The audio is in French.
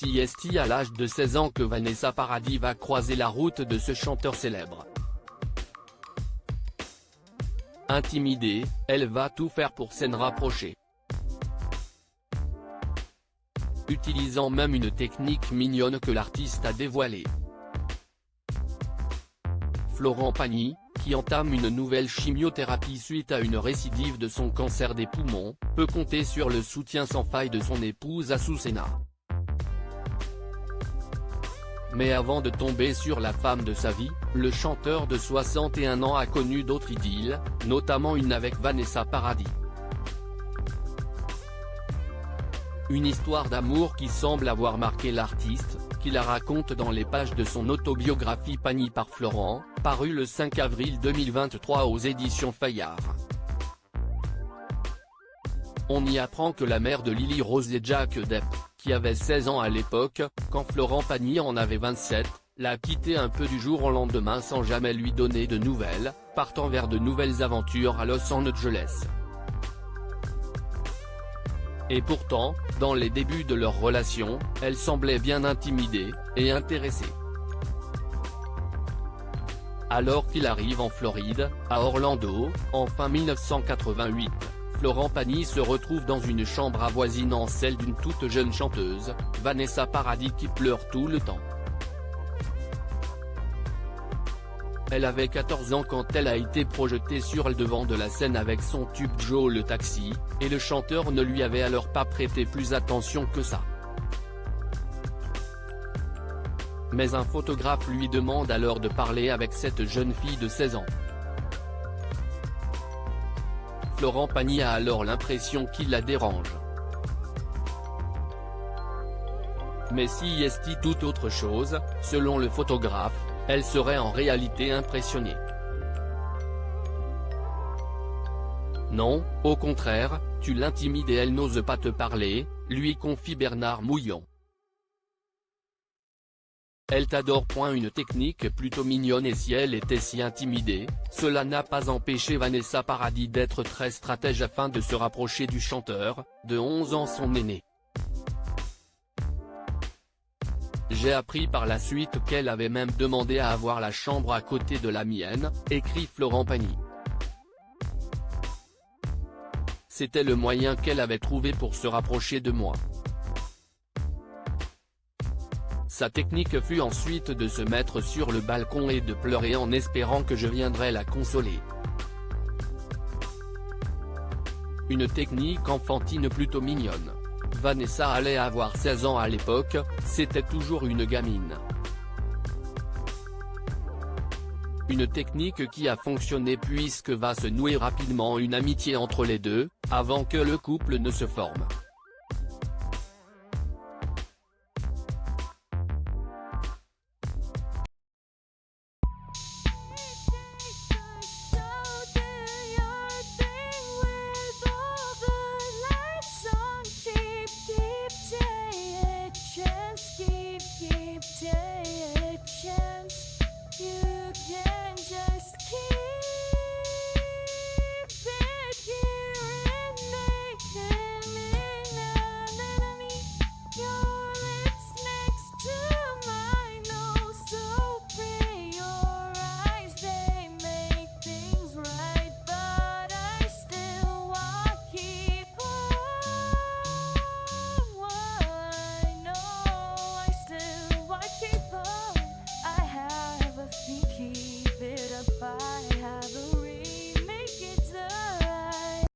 Si est à l'âge de 16 ans que Vanessa Paradis va croiser la route de ce chanteur célèbre. Intimidée, elle va tout faire pour s'en rapprocher. Utilisant même une technique mignonne que l'artiste a dévoilée. Florent Pagny, qui entame une nouvelle chimiothérapie suite à une récidive de son cancer des poumons, peut compter sur le soutien sans faille de son épouse Azucena. Mais avant de tomber sur la femme de sa vie, le chanteur de 61 ans a connu d'autres idylles, notamment une avec Vanessa Paradis. Une histoire d'amour qui semble avoir marqué l'artiste, qui la raconte dans les pages de son autobiographie Pagny par Florent, parue le 5 avril 2023 aux éditions Fayard. On y apprend que la mère de Lily Rose et Jack Depp, qui avait 16 ans à l'époque, quand Florent Pagny en avait 27, l'a quitté un peu du jour au lendemain sans jamais lui donner de nouvelles, partant vers de nouvelles aventures à Los Angeles. Et pourtant, dans les débuts de leur relation, elle semblait bien intimidée, et intéressée. Alors qu'il arrive en Floride, à Orlando, en fin 1988, Florent Pagny se retrouve dans une chambre avoisinant celle d'une toute jeune chanteuse, Vanessa Paradis qui pleure tout le temps. Elle avait 14 ans quand elle a été projetée sur le devant de la scène avec son tube Joe le taxi, et le chanteur ne lui avait alors pas prêté plus attention que ça. Mais un photographe lui demande alors de parler avec cette jeune fille de 16 ans. Florent Pagny a alors l'impression qu'il la dérange. Mais si est tout autre chose, selon le photographe, elle serait en réalité impressionnée. Non, au contraire, tu l'intimides et elle n'ose pas te parler, lui confie Bernard Mouillon. Elle t'adore. Une technique plutôt mignonne et si elle était si intimidée, cela n'a pas empêché Vanessa Paradis d'être très stratège afin de se rapprocher du chanteur, de 11 ans son aîné. J'ai appris par la suite qu'elle avait même demandé à avoir la chambre à côté de la mienne, écrit Florent Pagny. C'était le moyen qu'elle avait trouvé pour se rapprocher de moi. Sa technique fut ensuite de se mettre sur le balcon et de pleurer en espérant que je viendrais la consoler. Une technique enfantine plutôt mignonne. Vanessa allait avoir 16 ans à l'époque, c'était toujours une gamine. Une technique qui a fonctionné puisque va se nouer rapidement une amitié entre les deux, avant que le couple ne se forme.